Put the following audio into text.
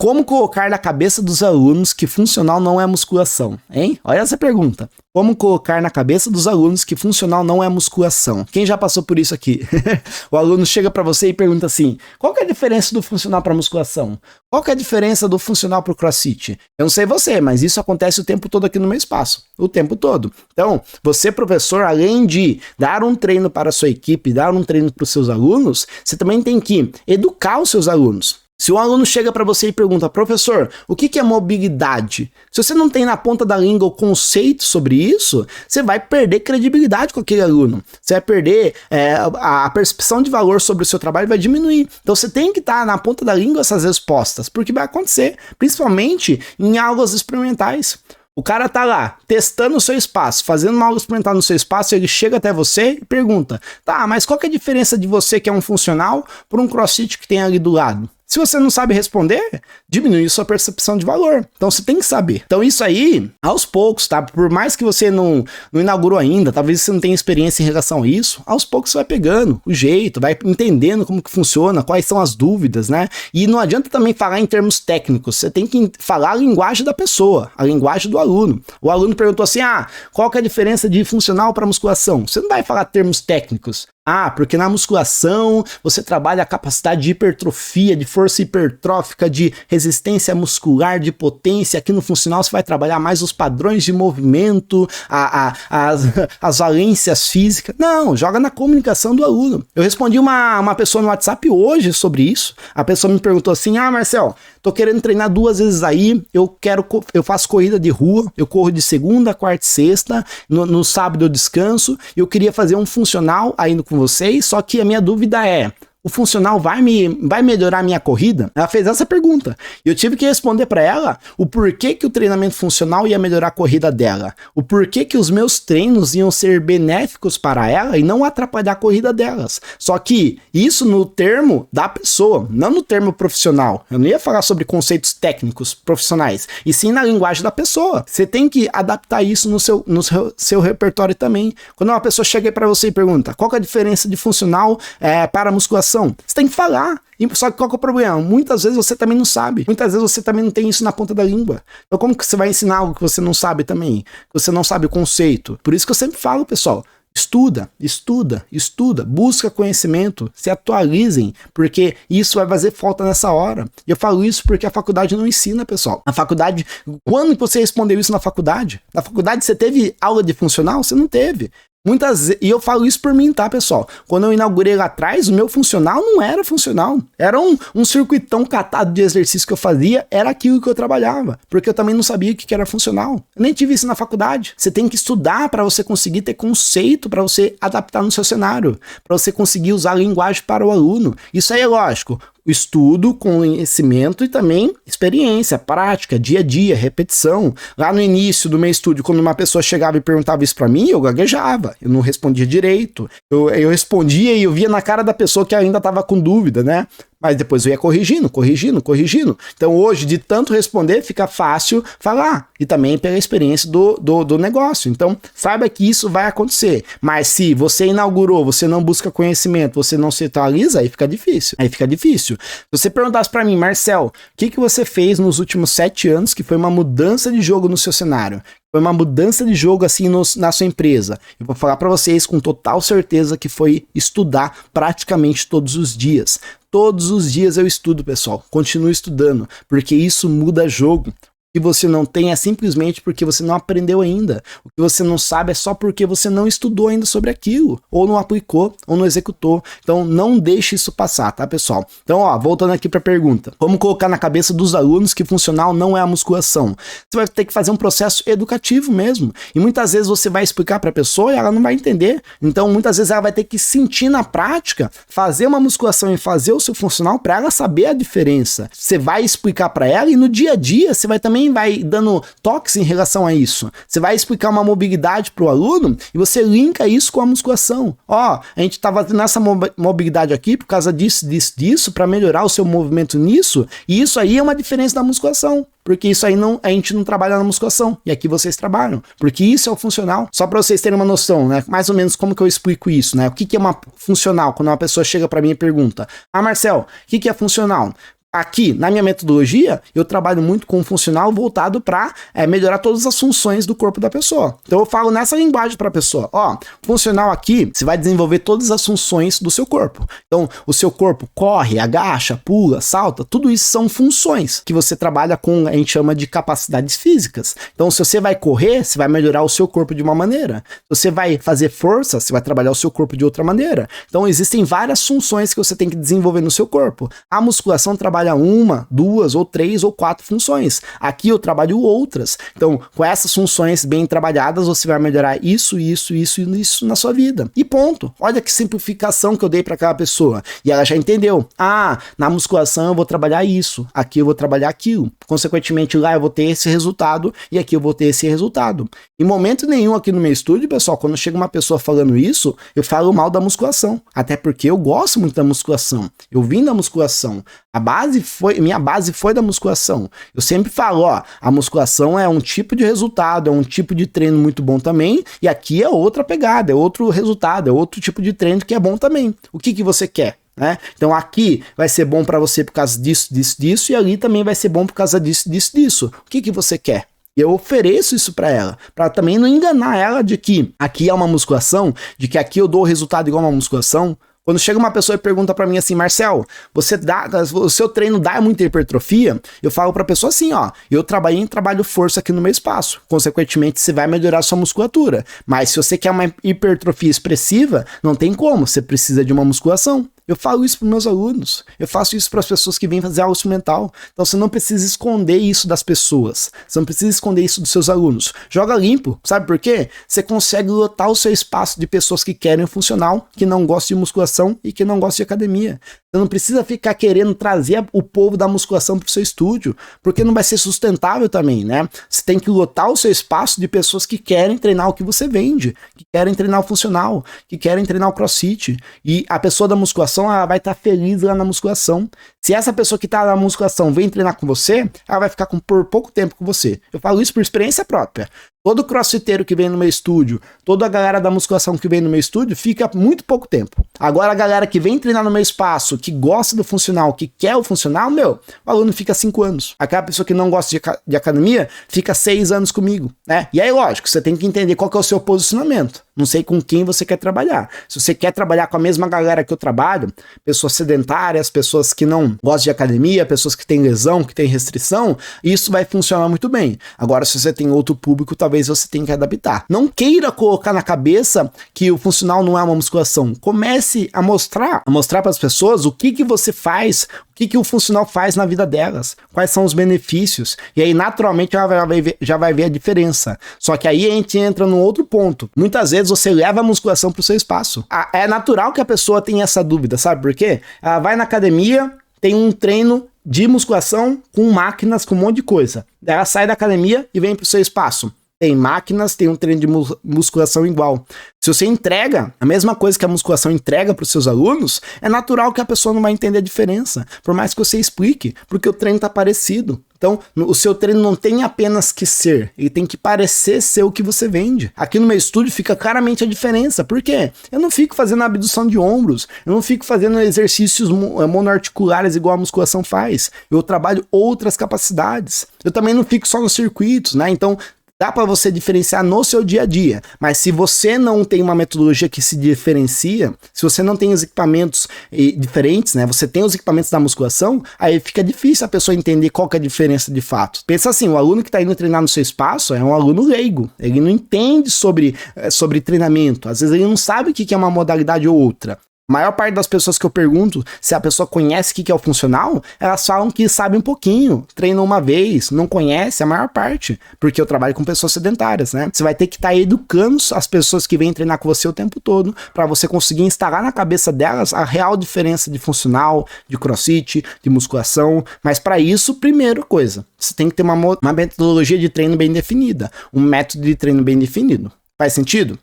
Como colocar na cabeça dos alunos que funcional não é musculação, hein? Olha essa pergunta. Como colocar na cabeça dos alunos que funcional não é musculação? Quem já passou por isso aqui? O aluno chega para você e pergunta assim, qual que é a diferença do funcional para musculação? Qual que é a diferença do funcional para o CrossFit? Eu não sei você, mas isso acontece o tempo todo aqui no meu espaço. O tempo todo. Então, você, professor, além de dar um treino para a sua equipe, dar um treino para os seus alunos, você também tem que educar os seus alunos. Se um aluno chega para você e pergunta, professor, o que é mobilidade? Se você não tem na ponta da língua o conceito sobre isso, você vai perder credibilidade com aquele aluno. Você vai perder a percepção de valor sobre o seu trabalho, vai diminuir. Então você tem que estar na ponta da língua essas respostas, porque vai acontecer, principalmente em aulas experimentais. O cara tá lá, testando o seu espaço, fazendo uma aula experimental no seu espaço, ele chega até você e pergunta, tá, mas qual que é a diferença de você que é um funcional para um CrossFit que tem ali do lado? Se você não sabe responder, diminui sua percepção de valor. Então você tem que saber. Então isso aí, aos poucos, tá? Por mais que você não inaugurou ainda, talvez você não tenha experiência em relação a isso, aos poucos você vai pegando o jeito, vai entendendo como que funciona, quais são as dúvidas, né? E não adianta também falar em termos técnicos, você tem que falar a linguagem da pessoa, a linguagem do aluno. O aluno perguntou assim, qual que é a diferença de funcional para musculação? Você não vai falar termos técnicos. Porque na musculação você trabalha a capacidade de hipertrofia, de força hipertrófica, de resistência muscular, de potência. Aqui no funcional você vai trabalhar mais os padrões de movimento, as valências físicas. Não, joga na comunicação do aluno. Eu respondi uma pessoa no WhatsApp hoje sobre isso. A pessoa me perguntou assim, Marcel, tô querendo treinar 2 vezes aí, eu faço corrida de rua, eu corro de segunda, quarta e sexta, no sábado eu descanso, eu queria fazer um funcional aí com vocês, só que a minha dúvida é, o funcional vai melhorar a minha corrida? Ela fez essa pergunta. E eu tive que responder para ela o porquê que o treinamento funcional ia melhorar a corrida dela. O porquê que os meus treinos iam ser benéficos para ela e não atrapalhar a corrida delas. Só que isso no termo da pessoa, não no termo profissional. Eu não ia falar sobre conceitos técnicos profissionais, e sim na linguagem da pessoa. Você tem que adaptar isso no seu repertório também. Quando uma pessoa chega para você e pergunta qual que é a diferença de funcional para musculação, você tem que falar. Só que qual que é o problema? Muitas vezes você também não sabe. Muitas vezes você também não tem isso na ponta da língua. Então como que você vai ensinar algo que você não sabe também? Que você não sabe o conceito? Por isso que eu sempre falo, pessoal, estuda, busca conhecimento, se atualizem, porque isso vai fazer falta nessa hora. E eu falo isso porque a faculdade não ensina, pessoal. A faculdade, quando você respondeu isso na faculdade? Na faculdade você teve aula de funcional? Você não teve. E eu falo isso por mim, tá, pessoal? Quando eu inaugurei lá atrás, o meu funcional não era funcional. Era um circuitão catado de exercício que eu fazia, era aquilo que eu trabalhava. Porque eu também não sabia o que era funcional. Eu nem tive isso na faculdade. Você tem que estudar para você conseguir ter conceito, para você adaptar no seu cenário, para você conseguir usar a linguagem para o aluno. Isso aí é lógico. Estudo, conhecimento e também experiência, prática, dia a dia, repetição. Lá no início do meu estúdio, quando uma pessoa chegava e perguntava isso pra mim, eu gaguejava, eu não respondia direito. Eu respondia e eu via na cara da pessoa que ainda estava com dúvida, né? Mas depois eu ia corrigindo. Então hoje, de tanto responder, fica fácil falar. E também pela experiência do negócio. Então, saiba que isso vai acontecer. Mas se você inaugurou, você não busca conhecimento, você não se atualiza, aí fica difícil. Se você perguntasse pra mim, Marcel, o que você fez nos últimos 7 anos que foi uma mudança de jogo no seu cenário? Foi uma mudança de jogo assim na sua empresa. Eu vou falar para vocês com total certeza que foi estudar praticamente todos os dias. Todos os dias eu estudo, pessoal. Continuo estudando, porque isso muda jogo. O que você não tem é simplesmente porque você não aprendeu ainda. O que você não sabe é só porque você não estudou ainda sobre aquilo, ou não aplicou, ou não executou. Então não deixe isso passar, tá, pessoal? Então, voltando aqui para a pergunta. Como colocar na cabeça dos alunos que funcional não é a musculação? Você vai ter que fazer um processo educativo mesmo. E muitas vezes você vai explicar para a pessoa e ela não vai entender. Então, muitas vezes ela vai ter que sentir na prática, fazer uma musculação e fazer o seu funcional para ela saber a diferença. Você vai explicar para ela e no dia a dia você vai também vai dando toques em relação a isso. Você vai explicar uma mobilidade para o aluno e você linka isso com a musculação. A gente estava nessa mobilidade aqui por causa disso, para melhorar o seu movimento nisso, e isso aí é uma diferença da musculação. Porque isso aí a gente não trabalha na musculação. E aqui vocês trabalham. Porque isso é o funcional. Só para vocês terem uma noção, né? Mais ou menos como que eu explico isso, né? O que é uma funcional? Quando uma pessoa chega para mim e pergunta, Marcel, o que é funcional? Aqui, na minha metodologia, eu trabalho muito com um funcional voltado para melhorar todas as funções do corpo da pessoa. Então eu falo nessa linguagem para a pessoa, funcional aqui, você vai desenvolver todas as funções do seu corpo. Então, o seu corpo corre, agacha, pula, salta, tudo isso são funções que você trabalha com, a gente chama de capacidades físicas. Então, se você vai correr, você vai melhorar o seu corpo de uma maneira. Se você vai fazer força, você vai trabalhar o seu corpo de outra maneira. Então, existem várias funções que você tem que desenvolver no seu corpo. A musculação trabalha 1, 2 ou 3 ou 4 funções. Aqui eu trabalho outras. Então, com essas funções bem trabalhadas, você vai melhorar isso, isso, isso e isso na sua vida. E ponto. Olha que simplificação que eu dei para aquela pessoa. E ela já entendeu. Na musculação eu vou trabalhar isso. Aqui eu vou trabalhar aquilo. Consequentemente, lá eu vou ter esse resultado e aqui eu vou ter esse resultado. Em momento nenhum aqui no meu estúdio, pessoal, quando chega uma pessoa falando isso, eu falo mal da musculação. Até porque eu gosto muito da musculação. Eu vim da musculação. Minha base foi da musculação. Eu sempre falo, a musculação é um tipo de resultado, é um tipo de treino muito bom também, e aqui é outra pegada, é outro resultado, é outro tipo de treino que é bom também. O que você quer? Então aqui vai ser bom para você por causa disso, disso, disso, e ali também vai ser bom por causa disso, disso, disso. O que você quer? Eu ofereço isso para ela, para também não enganar ela de que aqui é uma musculação, de que aqui eu dou o resultado igual uma musculação. Quando chega uma pessoa e pergunta para mim assim, Marcel, o seu treino dá muita hipertrofia? Eu falo para a pessoa assim, eu trabalho força aqui no meu espaço. Consequentemente, você vai melhorar a sua musculatura. Mas se você quer uma hipertrofia expressiva, não tem como, você precisa de uma musculação. Eu falo isso para meus alunos, eu faço isso para as pessoas que vêm fazer aula instrumental. Então você não precisa esconder isso das pessoas, você não precisa esconder isso dos seus alunos. Joga limpo, sabe por quê? Você consegue lotar o seu espaço de pessoas que querem o funcional, que não gostam de musculação e que não gostam de academia. Você não precisa ficar querendo trazer o povo da musculação para o seu estúdio, porque não vai ser sustentável também, né? Você tem que lotar o seu espaço de pessoas que querem treinar o que você vende, que querem treinar o funcional, que querem treinar o crossfit. E a pessoa da musculação, ela vai estar feliz lá na musculação. Se essa pessoa que está na musculação vem treinar com você, ela vai ficar por pouco tempo com você. Eu falo isso por experiência própria. Todo crossfiteiro que vem no meu estúdio, toda a galera da musculação que vem no meu estúdio, fica muito pouco tempo. Agora a galera que vem treinar no meu espaço, que gosta do funcional, que quer o funcional, o aluno fica 5 anos. Aquela pessoa que não gosta de academia, fica 6 anos comigo, né? E aí, lógico, você tem que entender qual que é o seu posicionamento. Não sei com quem você quer trabalhar. Se você quer trabalhar com a mesma galera que eu trabalho, pessoas sedentárias, pessoas que não gostam de academia, pessoas que têm lesão, que têm restrição, isso vai funcionar muito bem. Agora, se você tem outro público, talvez você tenha que adaptar. Não queira colocar na cabeça que o funcional não é uma musculação. Comece a mostrar para as pessoas o que você faz, o que o funcional faz na vida delas, quais são os benefícios, e aí naturalmente ela já vai ver a diferença. Só que aí a gente entra num outro ponto. Muitas vezes você leva a musculação para o seu espaço. É natural que a pessoa tenha essa dúvida, sabe por quê? Ela vai na academia, tem um treino de musculação com máquinas, com um monte de coisa. Ela sai da academia e vem para o seu espaço. Tem máquinas, tem um treino de musculação igual. Se você entrega a mesma coisa que a musculação entrega para os seus alunos, é natural que a pessoa não vai entender a diferença, por mais que você explique, porque o treino está parecido. Então, o seu treino não tem apenas que ser, ele tem que parecer ser o que você vende. Aqui no meu estúdio fica claramente a diferença. Por quê? Eu não fico fazendo abdução de ombros, eu não fico fazendo exercícios monoarticulares igual a musculação faz. Eu trabalho outras capacidades. Eu também não fico só nos circuitos, né? Então, dá para você diferenciar no seu dia a dia, mas se você não tem uma metodologia que se diferencia, se você não tem os equipamentos diferentes, né? Você tem os equipamentos da musculação, aí fica difícil a pessoa entender qual que é a diferença de fato. Pensa assim, o aluno que está indo treinar no seu espaço é um aluno leigo, ele não entende sobre treinamento, às vezes ele não sabe o que é uma modalidade ou outra. A maior parte das pessoas que eu pergunto se a pessoa conhece o que é o funcional, elas falam que sabe um pouquinho, treinam uma vez, não conhece a maior parte, porque eu trabalho com pessoas sedentárias, né? Você vai ter que estar educando as pessoas que vêm treinar com você o tempo todo, para você conseguir instalar na cabeça delas a real diferença de funcional, de crossfit, de musculação, mas para isso, primeira coisa, você tem que ter uma metodologia de treino bem definida, um método de treino bem definido. Faz sentido?